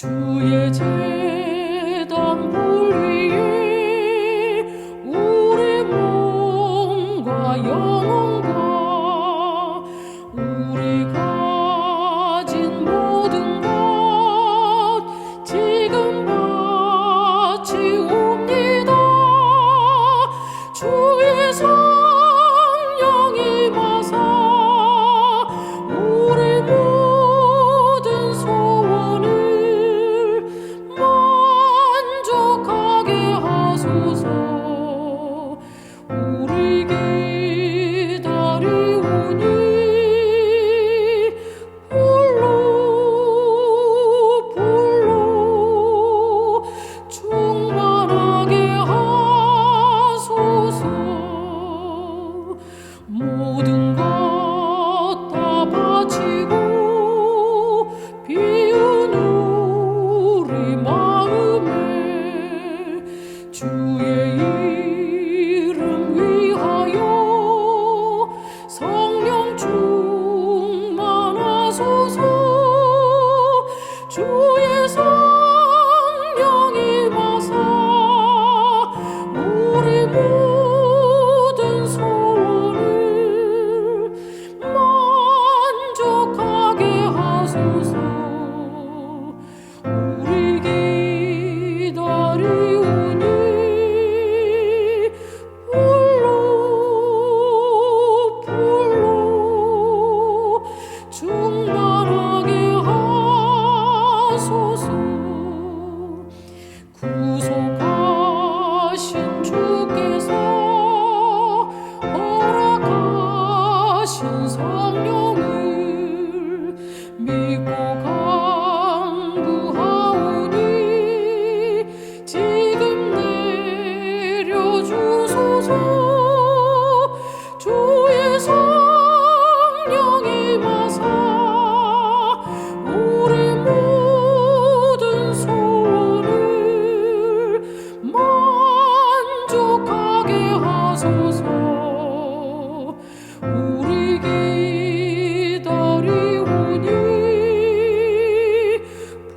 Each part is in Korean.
주의 제단 불 위에 우리 몸과 영혼과 우리 가진 모든 것 지금 바치옵니다. 주의 성령 임하사 우리 모든 소원을 만족하게 하소서. 우리 기다리오니 불로 충만하게 하소서. 모든 것 다 바치고 비운 우리 마음에 주의 이름 위하여 성령 충만하소서. 주의 성령 임하사 우리 모든 소원을 만족하게 하소서. 우리 기다리오니 불로 충만하게 하소서. 구속하신 주께서 허락하신 성령을 믿고 간구하오니 지금 내려주소서. 주의 성령 임하사 우리 모든 소원을 만족하게 하소서. 우리 기다리오니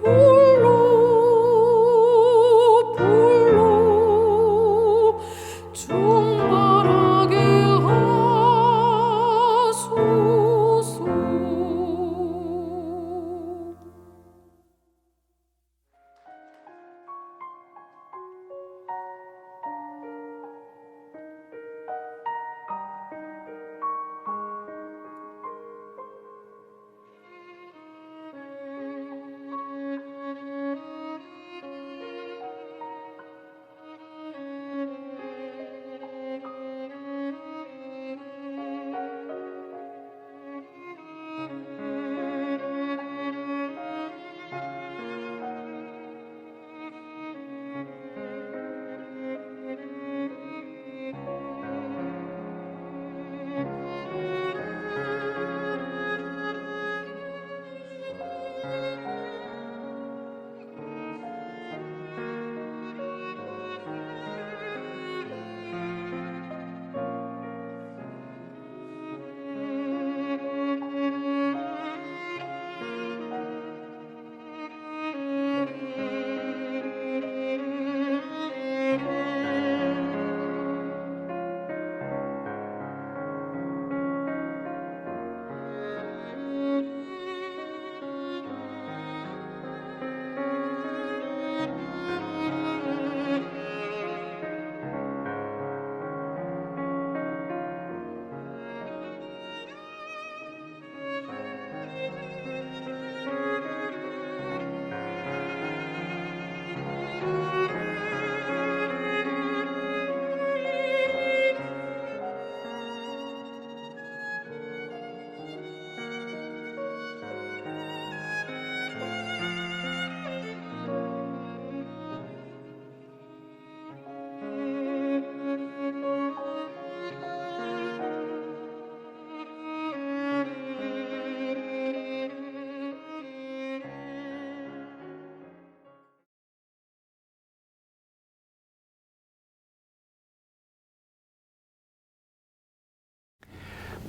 불로 충만하게 하소서.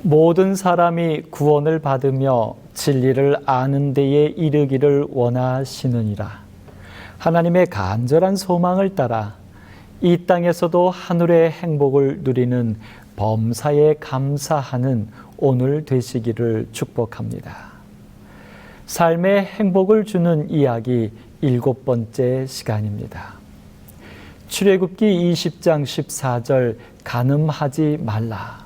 모든 사람이 구원을 받으며 진리를 아는 데에 이르기를 원하시느니라. 하나님의 간절한 소망을 따라 이 땅에서도 하늘의 행복을 누리는 범사에 감사하는 오늘 되시기를 축복합니다. 삶의 행복을 주는 이야기 7번째 시간입니다. 출애굽기 20장 14절 간음하지 말라.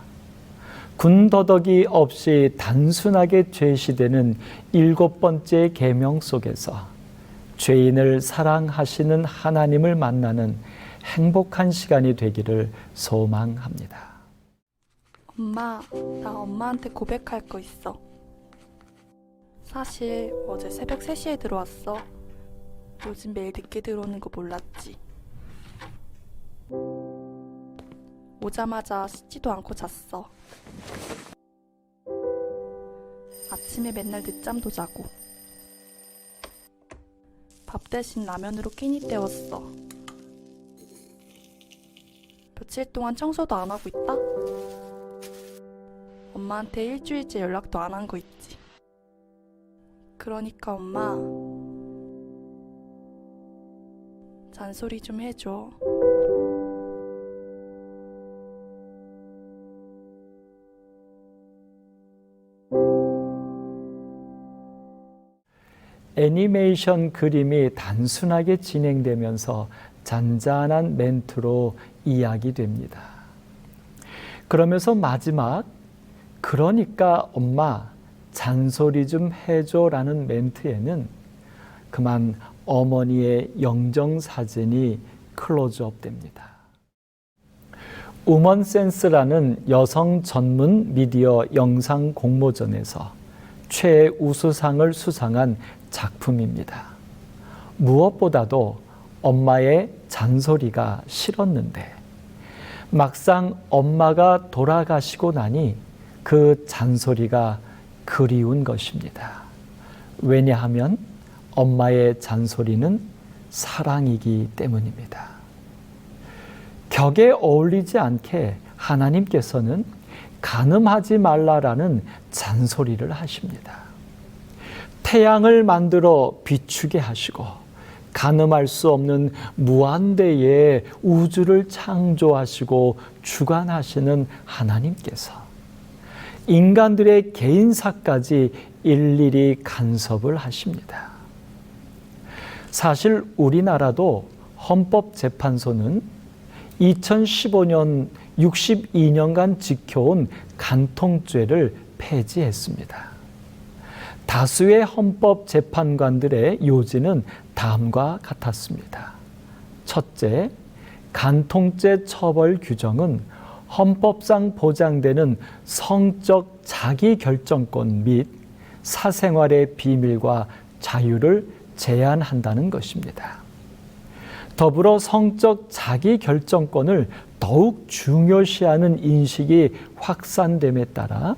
군더더기 없이 단순하게 제시되는 7번째 계명 속에서 죄인을 사랑하시는 하나님을 만나는 행복한 시간이 되기를 소망합니다. 엄마, 나 엄마한테 고백할 거 있어. 사실 어제 새벽 3시에 들어왔어. 요즘 매일 늦게 들어오는 거 몰랐지. 오자마자 씻지도 않고 잤어. 아침에 맨날 늦잠도 자고. 밥 대신 라면으로 끼니 때웠어. 며칠 동안 청소도 안 하고 있다? 엄마한테 일주일째 연락도 안 한 거 있지. 그러니까 엄마, 잔소리 좀 해줘. 애니메이션 그림이 단순하게 진행되면서 잔잔한 멘트로 이야기됩니다. 그러면서 마지막 그러니까 엄마 잔소리 좀 해줘라는 멘트에는 그만 어머니의 영정사진이 클로즈업 됩니다. 우먼센스라는 여성 전문 미디어 영상 공모전에서 최우수상을 수상한 작품입니다. 무엇보다도 엄마의 잔소리가 싫었는데 막상 엄마가 돌아가시고 나니 그 잔소리가 그리운 것입니다. 왜냐하면 엄마의 잔소리는 사랑이기 때문입니다. 격에 어울리지 않게 하나님께서는 간음하지 말라라는 잔소리를 하십니다. 태양을 만들어 비추게 하시고 가늠할 수 없는 무한대의 우주를 창조하시고 주관하시는 하나님께서 인간들의 개인사까지 일일이 간섭을 하십니다. 사실 우리나라도 헌법재판소는 2015년 62년간 지켜온 간통죄를 폐지했습니다. 다수의 헌법재판관들의 요지는 다음과 같았습니다. 첫째, 간통죄 처벌 규정은 헌법상 보장되는 성적 자기결정권 및 사생활의 비밀과 자유를 제한한다는 것입니다. 더불어 성적 자기결정권을 더욱 중요시하는 인식이 확산됨에 따라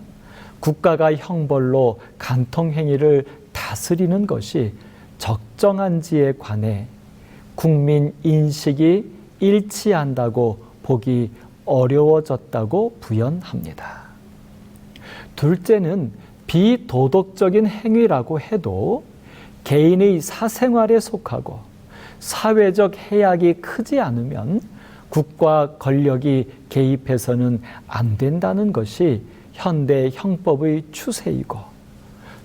국가가 형벌로 간통행위를 다스리는 것이 적정한지에 관해 국민 인식이 일치한다고 보기 어려워졌다고 부연합니다. 둘째는 비도덕적인 행위라고 해도 개인의 사생활에 속하고 사회적 해악이 크지 않으면 국가 권력이 개입해서는 안 된다는 것이 현대 형법의 추세이고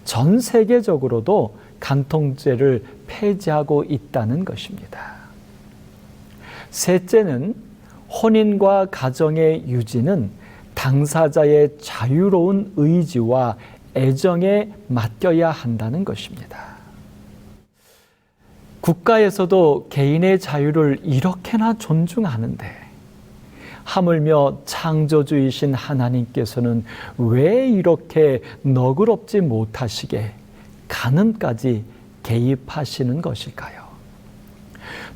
전 세계적으로도 간통죄를 폐지하고 있다는 것입니다. 셋째는 혼인과 가정의 유지는 당사자의 자유로운 의지와 애정에 맡겨야 한다는 것입니다. 국가에서도 개인의 자유를 이렇게나 존중하는데 하물며 창조주이신 하나님께서는 왜 이렇게 너그럽지 못하시게 간음까지 개입하시는 것일까요?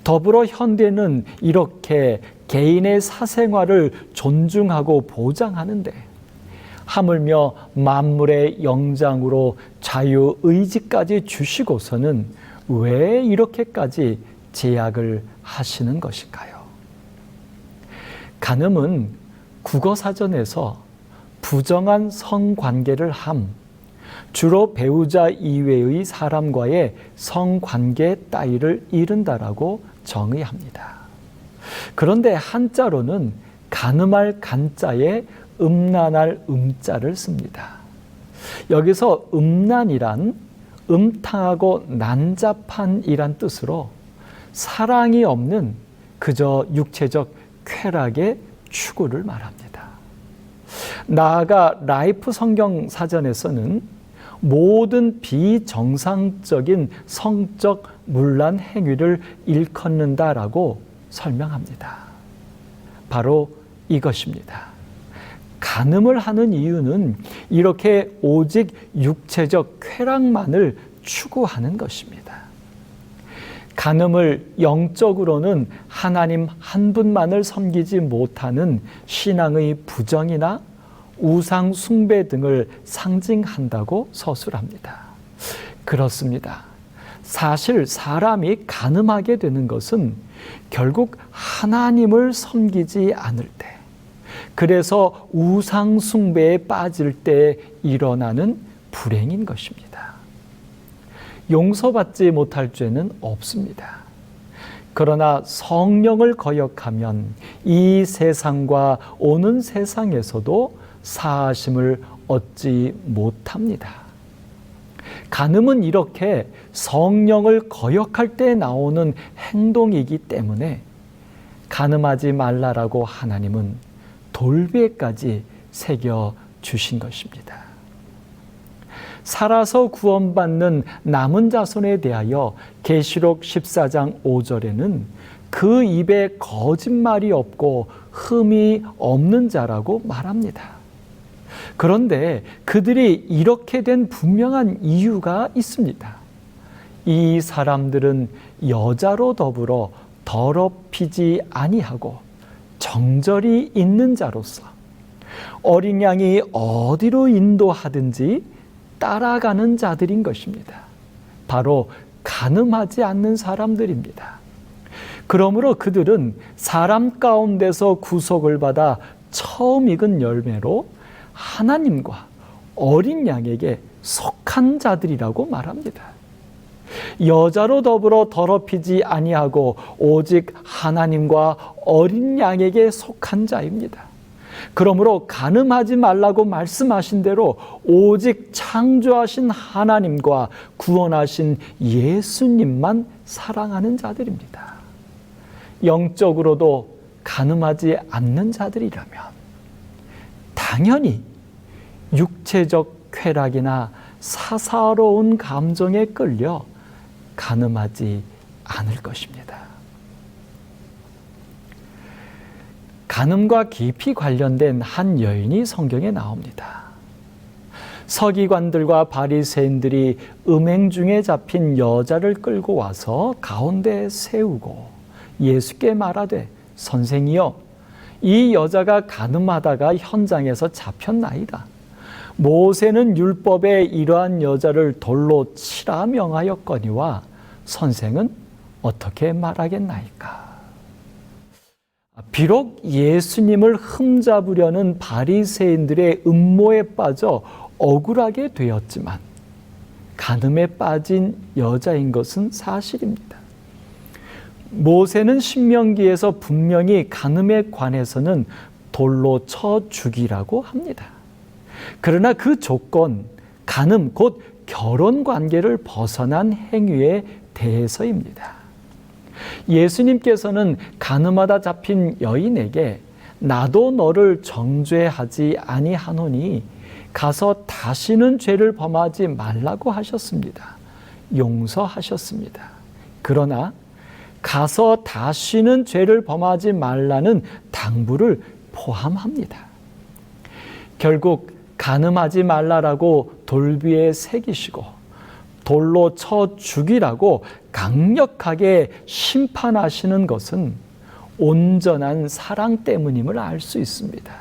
더불어 현대는 이렇게 개인의 사생활을 존중하고 보장하는데 하물며 만물의 영장으로 자유의지까지 주시고서는 왜 이렇게까지 제약을 하시는 것일까요? 간음은 국어사전에서 부정한 성관계를 함, 주로 배우자 이외의 사람과의 성관계 따위를 이른다라고 정의합니다. 그런데 한자로는 가늠할 간자에 음란할 음자를 씁니다. 여기서 음란이란 음탕하고 난잡한이란 뜻으로 사랑이 없는 그저 육체적 쾌락의 추구를 말합니다. 나아가 라이프 성경 사전에서는 모든 비정상적인 성적 문란 행위를 일컫는다라고 설명합니다. 바로 이것입니다. 간음을 하는 이유는 이렇게 오직 육체적 쾌락만을 추구하는 것입니다. 간음을 영적으로는 하나님 한 분만을 섬기지 못하는 신앙의 부정이나 우상 숭배 등을 상징한다고 서술합니다. 그렇습니다. 사실 사람이 간음하게 되는 것은 결국 하나님을 섬기지 않을 때, 그래서 우상 숭배에 빠질 때 일어나는 불행인 것입니다. 용서받지 못할 죄는 없습니다. 그러나 성령을 거역하면 이 세상과 오는 세상에서도 사하심을 얻지 못합니다. 간음은 이렇게 성령을 거역할 때 나오는 행동이기 때문에 간음하지 말라라고 하나님은 돌비에까지 새겨 주신 것입니다. 살아서 구원받는 남은 자손에 대하여 계시록 14장 5절에는 그 입에 거짓말이 없고 흠이 없는 자라고 말합니다. 그런데 그들이 이렇게 된 분명한 이유가 있습니다. 이 사람들은 여자로 더불어 더럽히지 아니하고 정절이 있는 자로서 어린 양이 어디로 인도하든지 따라가는 자들인 것입니다. 바로 간음하지 않는 사람들입니다. 그러므로 그들은 사람 가운데서 구속을 받아 처음 익은 열매로 하나님과 어린 양에게 속한 자들이라고 말합니다. 여자로 더불어 더럽히지 아니하고 오직 하나님과 어린 양에게 속한 자입니다. 그러므로 간음하지 말라고 말씀하신 대로 오직 창조하신 하나님과 구원하신 예수님만 사랑하는 자들입니다. 영적으로도 간음하지 않는 자들이라면 당연히 육체적 쾌락이나 사사로운 감정에 끌려 간음하지 않을 것입니다. 간음과 깊이 관련된 한 여인이 성경에 나옵니다. 서기관들과 바리새인들이 음행 중에 잡힌 여자를 끌고 와서 가운데 세우고 예수께 말하되 선생이여 이 여자가 간음하다가 현장에서 잡혔나이다. 모세는 율법에 이러한 여자를 돌로 치라 명하였거니와 선생은 어떻게 말하겠나이까? 비록 예수님을 흠잡으려는 바리새인들의 음모에 빠져 억울하게 되었지만 간음에 빠진 여자인 것은 사실입니다. 모세는 신명기에서 분명히 간음에 관해서는 돌로 쳐 죽이라고 합니다. 그러나 그 조건, 간음 곧 결혼 관계를 벗어난 행위에 대해서입니다. 예수님께서는 간음하다 잡힌 여인에게 나도 너를 정죄하지 아니하노니 가서 다시는 죄를 범하지 말라고 하셨습니다. 용서하셨습니다. 그러나 가서 다시는 죄를 범하지 말라는 당부를 포함합니다. 결국 간음하지 말라라고 돌비에 새기시고 돌로 쳐 죽이라고 강력하게 심판하시는 것은 온전한 사랑 때문임을 알 수 있습니다.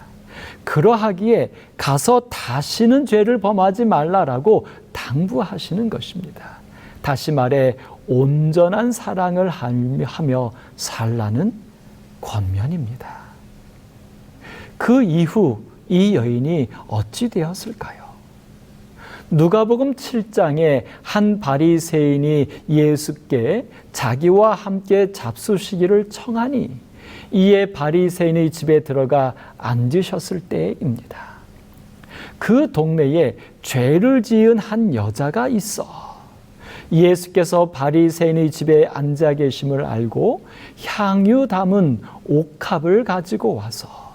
그러하기에 가서 다시는 죄를 범하지 말라라고 당부하시는 것입니다. 다시 말해 온전한 사랑을 하며 살라는 권면입니다. 그 이후 이 여인이 어찌 되었을까요? 누가복음 7장에 한 바리새인이 예수께 자기와 함께 잡수시기를 청하니 이에 바리새인의 집에 들어가 앉으셨을 때입니다. 그 동네에 죄를 지은 한 여자가 있어 예수께서 바리새인의 집에 앉아 계심을 알고 향유 담은 옥합을 가지고 와서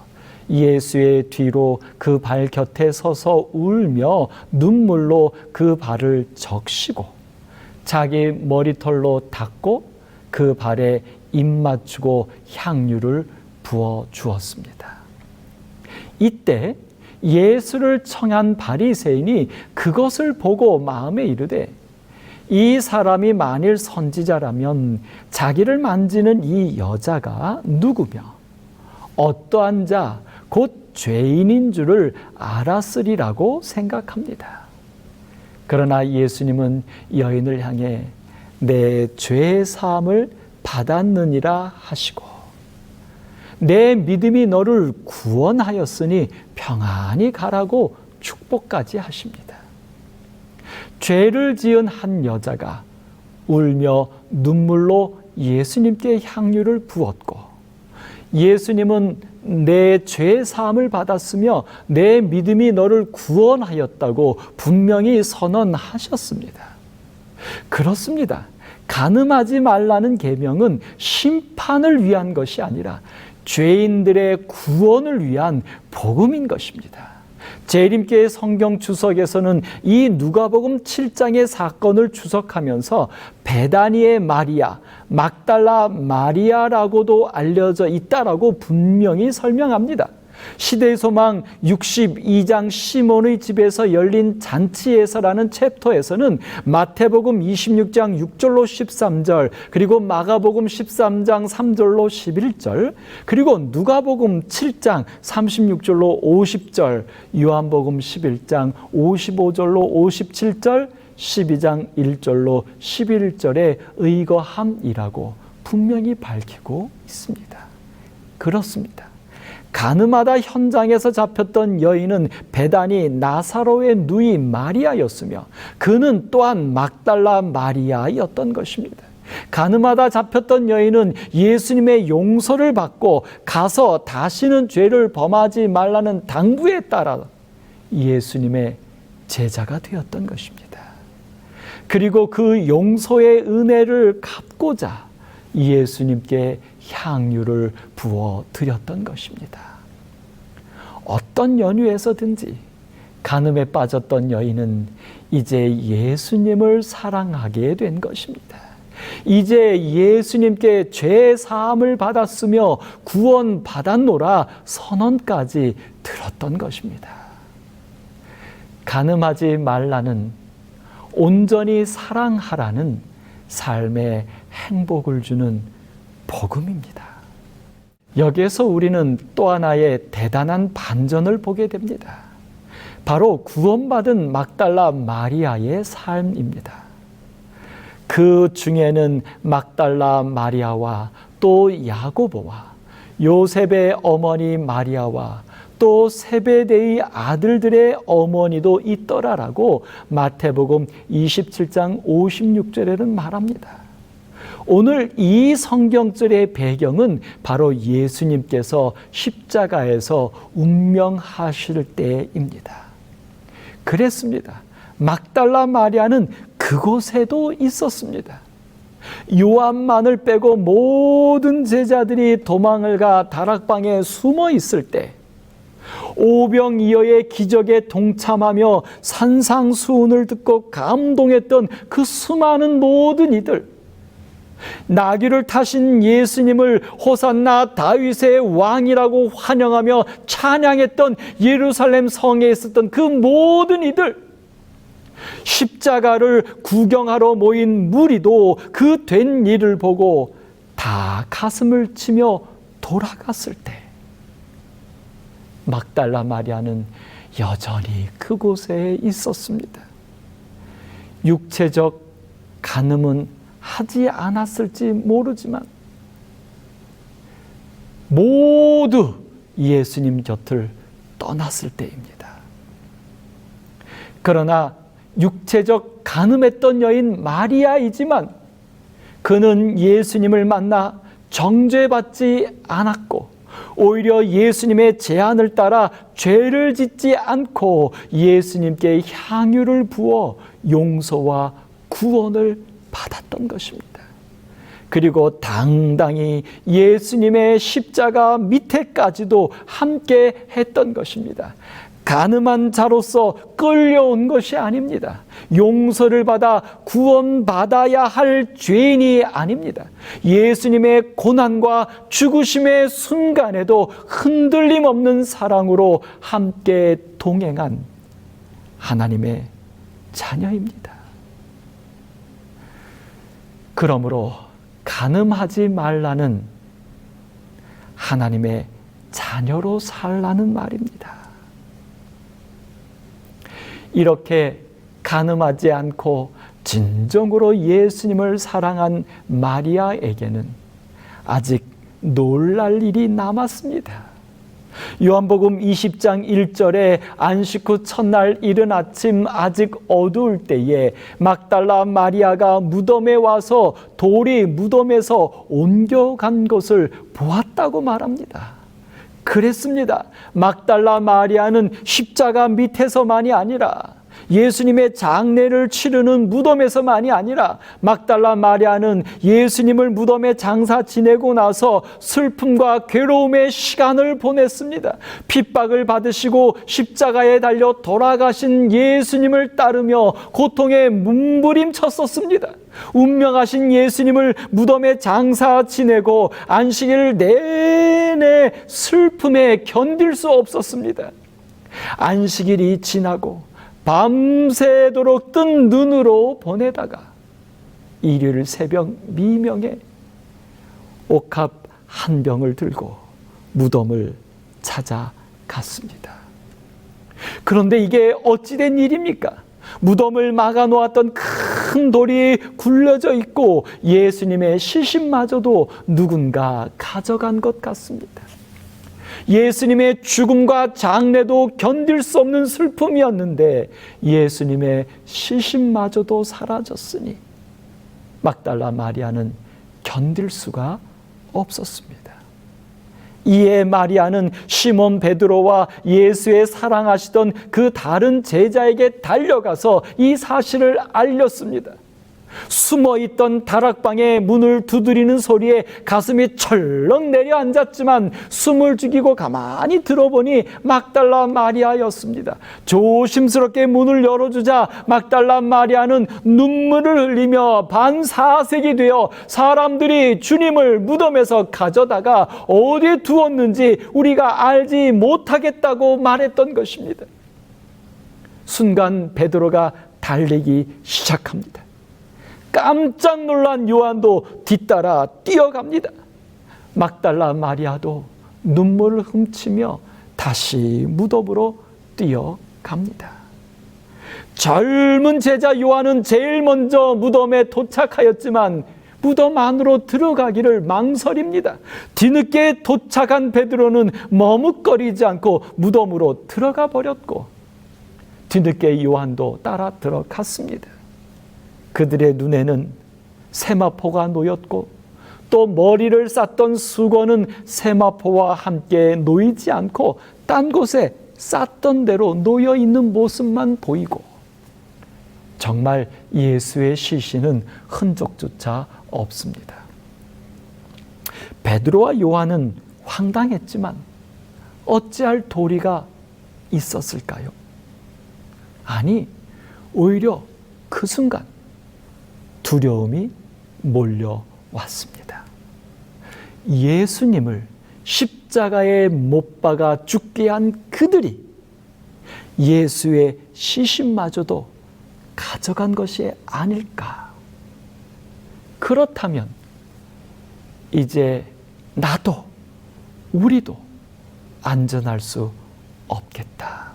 예수의 뒤로 그 발 곁에 서서 울며 눈물로 그 발을 적시고 자기 머리털로 닦고 그 발에 입 맞추고 향유를 부어 주었습니다. 이때 예수를 청한 바리새인이 그것을 보고 마음에 이르되 이 사람이 만일 선지자라면 자기를 만지는 이 여자가 누구며 어떠한 자 곧 죄인인 줄을 알았으리라고 생각합니다. 그러나 예수님은 여인을 향해 내 죄 사함을 받았느니라 하시고 내 믿음이 너를 구원하였으니 평안히 가라고 축복까지 하십니다. 죄를 지은 한 여자가 울며 눈물로 예수님께 향유를 부었고 예수님은 내 죄 사함을 받았으며 내 믿음이 너를 구원하였다고 분명히 선언하셨습니다. 그렇습니다. 간음하지 말라는 계명은 심판을 위한 것이 아니라 죄인들의 구원을 위한 복음인 것입니다. 재림교회 성경 주석에서는 이 누가복음 7장의 사건을 주석하면서 베다니의 마리아, 막달라 마리아라고도 알려져 있다라고 분명히 설명합니다. 시대의 소망 62장 시몬의 집에서 열린 잔치에서라는 챕터에서는 마태복음 26장 6절로 13절 그리고 마가복음 13장 3절로 11절 그리고 누가복음 7장 36절로 50절 요한복음 11장 55절로 57절 12장 1절로 11절의 의거함이라고 분명히 밝히고 있습니다. 그렇습니다. 간음하다 현장에서 잡혔던 여인은 베다니 나사로의 누이 마리아였으며 그는 또한 막달라 마리아였던 것입니다. 간음하다 잡혔던 여인은 예수님의 용서를 받고 가서 다시는 죄를 범하지 말라는 당부에 따라 예수님의 제자가 되었던 것입니다. 그리고 그 용서의 은혜를 갚고자 예수님께 향유를 부어 드렸던 것입니다. 어떤 연유에서든지 간음에 빠졌던 여인은 이제 예수님을 사랑하게 된 것입니다. 이제 예수님께 죄 사함을 받았으며 구원 받았노라 선언까지 들었던 것입니다. 간음하지 말라는 온전히 사랑하라는 삶의 행복을 주는 복음입니다. 여기에서 우리는 또 하나의 대단한 반전을 보게 됩니다. 바로 구원받은 막달라 마리아의 삶입니다. 그 중에는 막달라 마리아와 또 야고보와 요셉의 어머니 마리아와 또 세베대의 아들들의 어머니도 있더라라고 마태복음 27장 56절에는 말합니다. 오늘 이 성경절의 배경은 바로 예수님께서 십자가에서 운명하실 때입니다. 그랬습니다. 막달라 마리아는 그곳에도 있었습니다. 요한만을 빼고 모든 제자들이 도망을 가 다락방에 숨어 있을 때 오병이어의 기적에 동참하며 산상수훈을 듣고 감동했던 그 수많은 모든 이들, 나귀를 타신 예수님을 호산나 다윗의 왕이라고 환영하며 찬양했던 예루살렘 성에 있었던 그 모든 이들, 십자가를 구경하러 모인 무리도 그 된 일을 보고 다 가슴을 치며 돌아갔을 때 막달라 마리아는 여전히 그곳에 있었습니다. 육체적 간음은 하지 않았을지 모르지만 모두 예수님 곁을 떠났을 때입니다. 그러나 육체적 간음했던 여인 마리아이지만 그는 예수님을 만나 정죄받지 않았고 오히려 예수님의 제안을 따라 죄를 짓지 않고 예수님께 향유를 부어 용서와 구원을 받았던 것입니다. 그리고 당당히 예수님의 십자가 밑에까지도 함께 했던 것입니다. 간음한 자로서 끌려온 것이 아닙니다. 용서를 받아 구원받아야 할 죄인이 아닙니다. 예수님의 고난과 죽으심의 순간에도 흔들림 없는 사랑으로 함께 동행한 하나님의 자녀입니다. 그러므로 간음하지 말라는 하나님의 자녀로 살라는 말입니다. 이렇게 간음하지 않고 진정으로 예수님을 사랑한 마리아에게는 아직 놀랄 일이 남았습니다. 요한복음 20장 1절에 안식 후 첫날 이른 아침 아직 어두울 때에 막달라 마리아가 무덤에 와서 돌이 무덤에서 옮겨간 것을 보았다고 말합니다. 그랬습니다. 막달라 마리아는 십자가 밑에서만이 아니라 예수님의 장례를 치르는 무덤에서만이 아니라 막달라 마리아는 예수님을 무덤에 장사 지내고 나서 슬픔과 괴로움의 시간을 보냈습니다. 핍박을 받으시고 십자가에 달려 돌아가신 예수님을 따르며 고통에 몸부림쳤었습니다. 운명하신 예수님을 무덤에 장사 지내고 안식일 내내 슬픔에 견딜 수 없었습니다. 안식일이 지나고 밤새도록 뜬 눈으로 보내다가 일요일 새벽 미명에 옥합 한 병을 들고 무덤을 찾아갔습니다. 그런데 이게 어찌된 일입니까? 무덤을 막아놓았던 큰 돌이 굴려져 있고 예수님의 시신마저도 누군가 가져간 것 같습니다. 예수님의 죽음과 장례도 견딜 수 없는 슬픔이었는데 예수님의 시신마저도 사라졌으니 막달라 마리아는 견딜 수가 없었습니다. 이에 마리아는 시몬 베드로와 예수의 사랑하시던 그 다른 제자에게 달려가서 이 사실을 알렸습니다. 숨어있던 다락방의 문을 두드리는 소리에 가슴이 철렁 내려앉았지만 숨을 죽이고 가만히 들어보니 막달라 마리아였습니다. 조심스럽게 문을 열어주자 막달라 마리아는 눈물을 흘리며 반사색이 되어 사람들이 주님을 무덤에서 가져다가 어디에 두었는지 우리가 알지 못하겠다고 말했던 것입니다. 순간 베드로가 달리기 시작합니다. 깜짝 놀란 요한도 뒤따라 뛰어갑니다. 막달라 마리아도 눈물을 훔치며 다시 무덤으로 뛰어갑니다. 젊은 제자 요한은 제일 먼저 무덤에 도착하였지만 무덤 안으로 들어가기를 망설입니다. 뒤늦게 도착한 베드로는 머뭇거리지 않고 무덤으로 들어가 버렸고 뒤늦게 요한도 따라 들어갔습니다. 그들의 눈에는 세마포가 놓였고 또 머리를 쌌던 수건은 세마포와 함께 놓이지 않고 딴 곳에 쌌던 대로 놓여 있는 모습만 보이고 정말 예수의 시신은 흔적조차 없습니다. 베드로와 요한은 황당했지만 어찌할 도리가 있었을까요? 아니, 오히려 그 순간 두려움이 몰려왔습니다. 예수님을 십자가에 못 박아 죽게 한 그들이 예수의 시신마저도 가져간 것이 아닐까. 그렇다면 이제 나도 우리도 안전할 수 없겠다.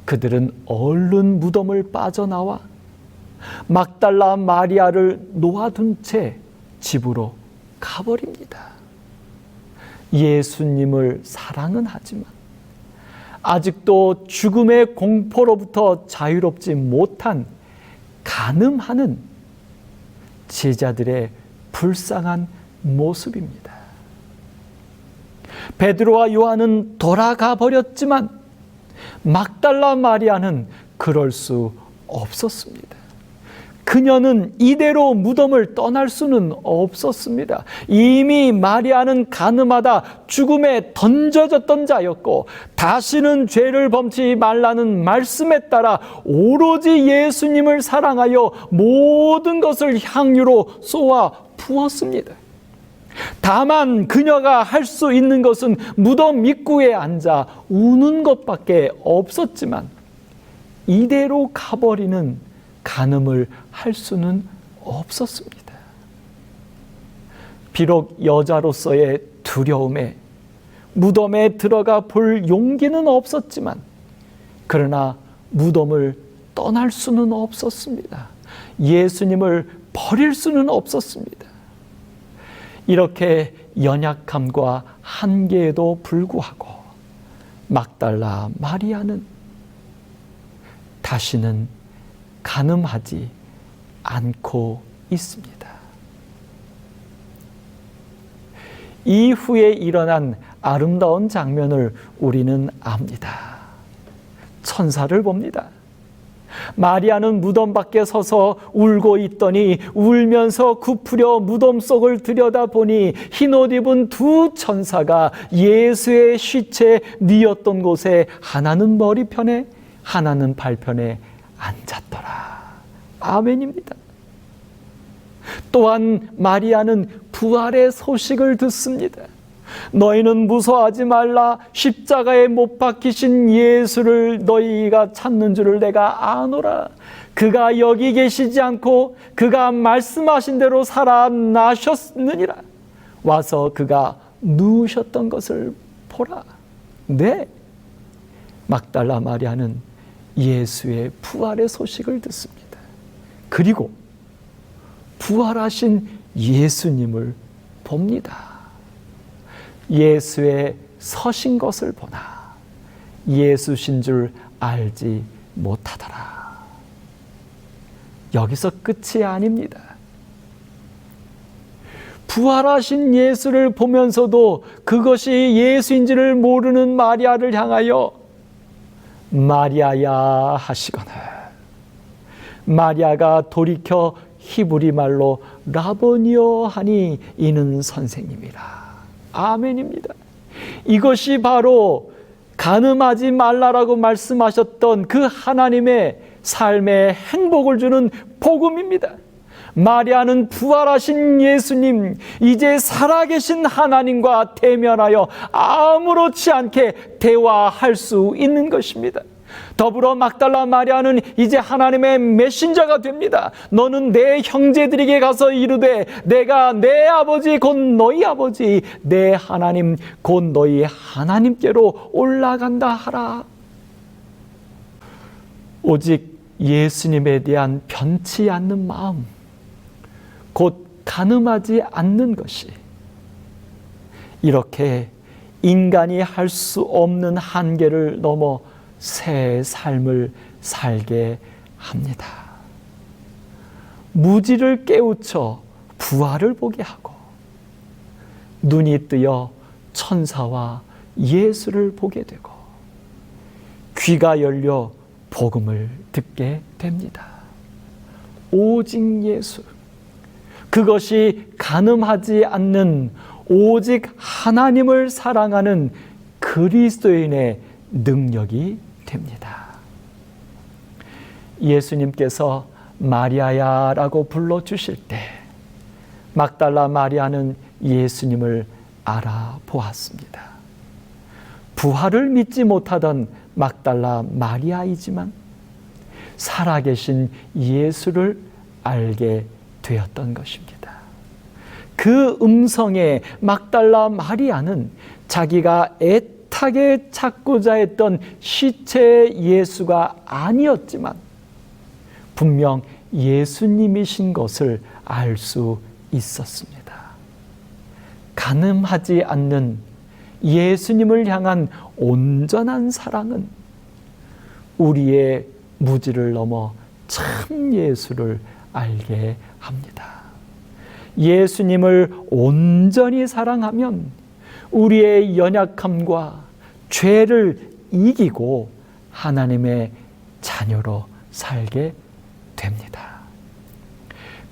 그들은 얼른 무덤을 빠져나와 막달라 마리아를 놓아둔 채 집으로 가버립니다. 예수님을 사랑은 하지만 아직도 죽음의 공포로부터 자유롭지 못한 간음하는 제자들의 불쌍한 모습입니다. 베드로와 요한은 돌아가 버렸지만 막달라 마리아는 그럴 수 없었습니다. 그녀는 이대로 무덤을 떠날 수는 없었습니다. 이미 마리아는 간음하다 죽음에 던져졌던 자였고 다시는 죄를 범치 말라는 말씀에 따라 오로지 예수님을 사랑하여 모든 것을 향유로 쏘아 부었습니다. 다만 그녀가 할 수 있는 것은 무덤 입구에 앉아 우는 것밖에 없었지만 이대로 가버리는 간음을 할 수는 없었습니다. 비록 여자로서의 두려움에 무덤에 들어가 볼 용기는 없었지만 그러나 무덤을 떠날 수는 없었습니다. 예수님을 버릴 수는 없었습니다. 이렇게 연약함과 한계에도 불구하고 막달라 마리아는 다시는 간음하지 않고 있습니다. 이후에 일어난 아름다운 장면을 우리는 압니다. 천사를 봅니다. 마리아는 무덤 밖에 서서 울고 있더니 울면서 굽으려 무덤 속을 들여다보니 흰옷 입은 두 천사가 예수의 시체 뉘었던 곳에 하나는 머리편에 하나는 발편에 앉았더라. 아멘입니다. 또한 마리아는 부활의 소식을 듣습니다. 너희는 무서워하지 말라. 십자가에 못 박히신 예수를 너희가 찾는 줄을 내가 아노라. 그가 여기 계시지 않고 그가 말씀하신 대로 살아나셨느니라. 와서 그가 누우셨던 것을 보라. 네, 막달라 마리아는 예수의 부활의 소식을 듣습니다. 그리고 부활하신 예수님을 봅니다. 예수의 서신 것을 보나 예수신 줄 알지 못하더라. 여기서 끝이 아닙니다. 부활하신 예수를 보면서도 그것이 예수인지를 모르는 마리아를 향하여 마리아야 하시거늘 마리아가 돌이켜 히브리 말로 라보니오 하니 이는 선생님이라. 아멘입니다. 이것이 바로 간음하지 말라라고 말씀하셨던 그 하나님의 삶에 행복을 주는 복음입니다. 마리아는 부활하신 예수님, 이제 살아계신 하나님과 대면하여 아무렇지 않게 대화할 수 있는 것입니다. 더불어 막달라 마리아는 이제 하나님의 메신저가 됩니다. 너는 내 형제들에게 가서 이르되 내가 내 아버지 곧 너희 아버지 내 하나님 곧 너희 하나님께로 올라간다 하라. 오직 예수님에 대한 변치 않는 마음, 곧 간음하지 않는 것이 이렇게 인간이 할 수 없는 한계를 넘어 새 삶을 살게 합니다. 무지를 깨우쳐 부활을 보게 하고 눈이 뜨여 천사와 예수를 보게 되고 귀가 열려 복음을 듣게 됩니다. 오직 예수, 그것이 간음하지 않는 오직 하나님을 사랑하는 그리스도인의 능력이 됩니다. 예수님께서 마리아야라고 불러주실 때 막달라 마리아는 예수님을 알아보았습니다. 부활을 믿지 못하던 막달라 마리아이지만 살아계신 예수를 알게 되었던 것입니다. 그 음성에 막달라 마리아는 자기가 애타게 찾고자 했던 시체 예수가 아니었지만 분명 예수님이신 것을 알 수 있었습니다. 간음하지 않는 예수님을 향한 온전한 사랑은 우리의 무지를 넘어 참 예수를 알게 합니다. 예수님을 온전히 사랑하면 우리의 연약함과 죄를 이기고 하나님의 자녀로 살게 됩니다.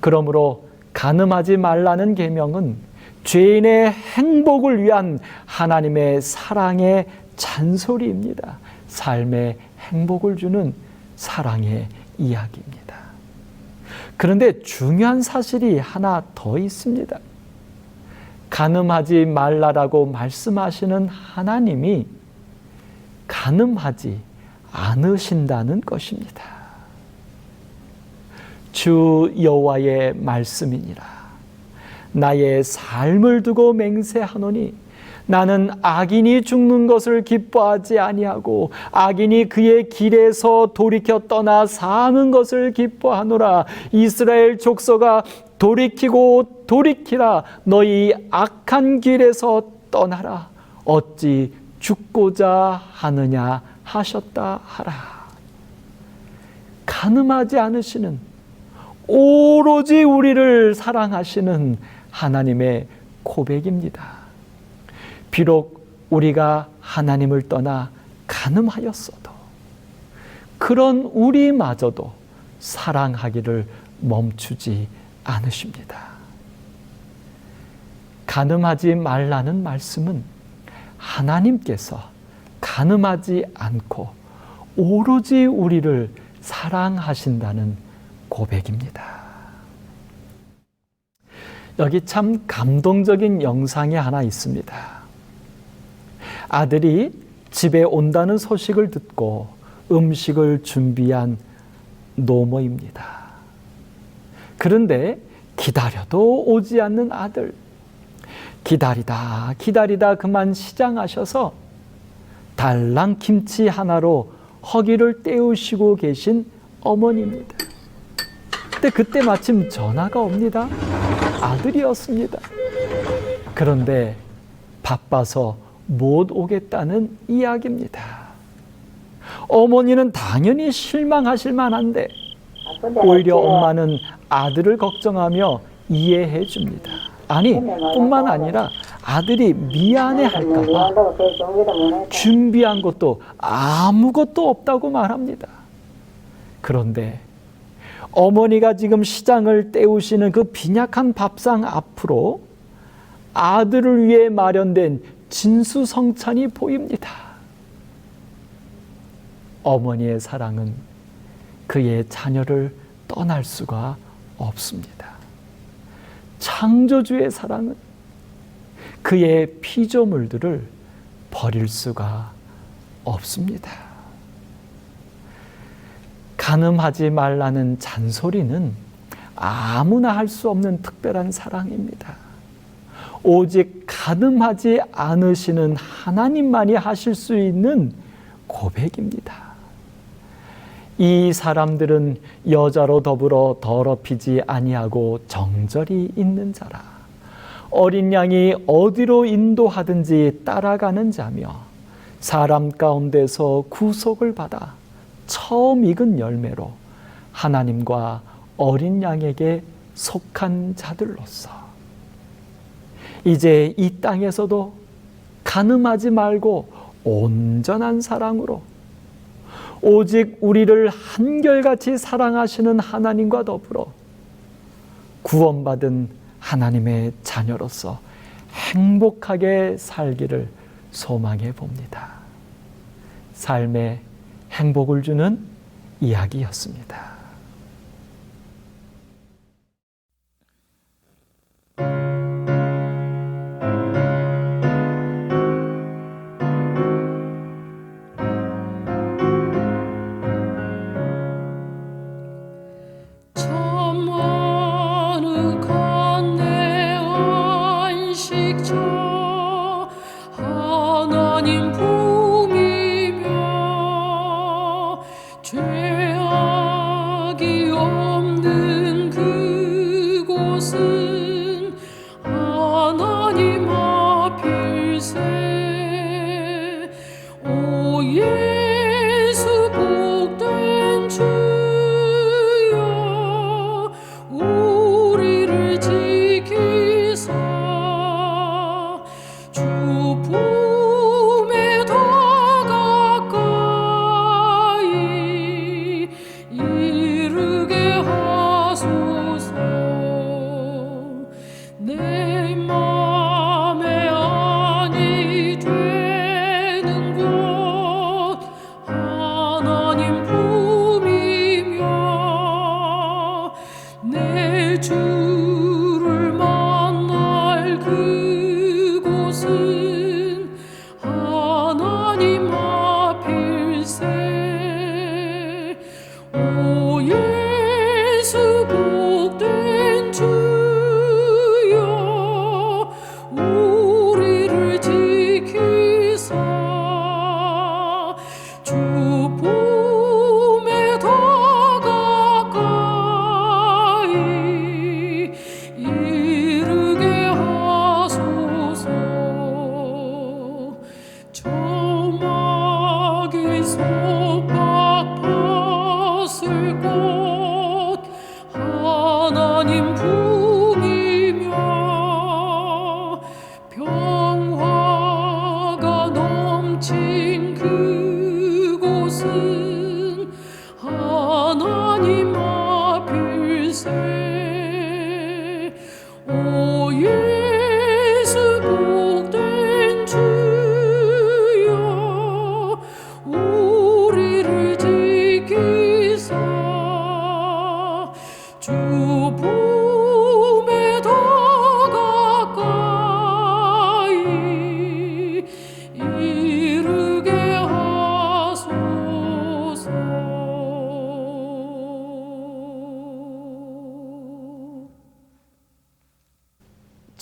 그러므로 간음하지 말라는 계명은 죄인의 행복을 위한 하나님의 사랑의 잔소리입니다. 삶의 행복을 주는 사랑의 이야기입니다. 그런데 중요한 사실이 하나 더 있습니다. 간음하지 말라라고 말씀하시는 하나님이 간음하지 않으신다는 것입니다. 주 여호와의 말씀이니라. 나의 삶을 두고 맹세하노니 나는 악인이 죽는 것을 기뻐하지 아니하고 악인이 그의 길에서 돌이켜 떠나 사는 것을 기뻐하노라. 이스라엘 족속아 돌이키고 돌이키라. 너희 악한 길에서 떠나라. 어찌 죽고자 하느냐 하셨다 하라. 간음하지 않으시는, 오로지 우리를 사랑하시는 하나님의 고백입니다. 비록 우리가 하나님을 떠나 간음하였어도 그런 우리마저도 사랑하기를 멈추지 않으십니다. 간음하지 말라는 말씀은 하나님께서 간음하지 않고 오로지 우리를 사랑하신다는 고백입니다. 여기 참 감동적인 영상이 하나 있습니다. 아들이 집에 온다는 소식을 듣고 음식을 준비한 노모입니다. 그런데 기다려도 오지 않는 아들, 기다리다 그만 시장하셔서 달랑 김치 하나로 허기를 때우시고 계신 어머니입니다. 근데 그때 마침 전화가 옵니다. 아들이었습니다. 그런데 바빠서 못 오겠다는 이야기입니다. 어머니는 당연히 실망하실 만한데 오히려 엄마는 아들을 걱정하며 이해해 줍니다. 아니, 뿐만 아니라 아들이 미안해할까 봐 준비한 것도 아무것도 없다고 말합니다. 그런데 어머니가 지금 시장을 때우시는 그 빈약한 밥상 앞으로 아들을 위해 마련된 진수성찬이 보입니다. 어머니의 사랑은 그의 자녀를 떠날 수가 없습니다. 창조주의 사랑은 그의 피조물들을 버릴 수가 없습니다. 간음하지 말라는 잔소리는 아무나 할 수 없는 특별한 사랑입니다. 오직 간음하지 않으시는 하나님만이 하실 수 있는 고백입니다. 이 사람들은 여자로 더불어 더럽히지 아니하고 정절이 있는 자라. 어린 양이 어디로 인도하든지 따라가는 자며 사람 가운데서 구속을 받아 처음 익은 열매로 하나님과 어린 양에게 속한 자들로서 이제 이 땅에서도 간음하지 말고 온전한 사랑으로 오직 우리를 한결같이 사랑하시는 하나님과 더불어 구원받은 하나님의 자녀로서 행복하게 살기를 소망해 봅니다. 삶에 행복을 주는 이야기였습니다. 참만흑한 내 안식처 하나님 품이며 죄악이 없는 그곳은 하나님 앞일세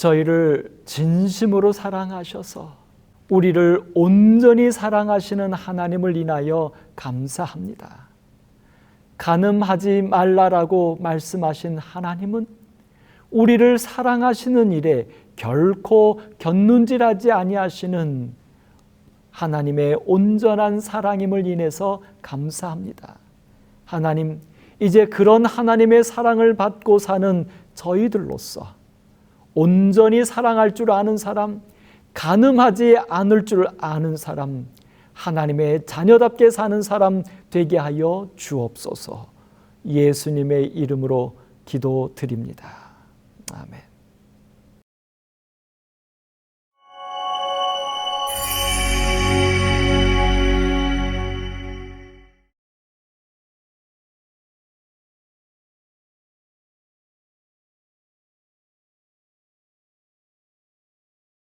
저희를 진심으로 사랑하셔서 우리를 온전히 사랑하시는 하나님을 인하여 감사합니다. 간음하지 말라라고 말씀하신 하나님은 우리를 사랑하시는 일에 결코 곁눈질하지 아니하시는 하나님의 온전한 사랑임을 인해서 감사합니다. 하나님, 이제 그런 하나님의 사랑을 받고 사는 저희들로서 온전히 사랑할 줄 아는 사람, 간음하지 않을 줄 아는 사람, 하나님의 자녀답게 사는 사람 되게 하여 주옵소서. 예수님의 이름으로 기도드립니다. 아멘.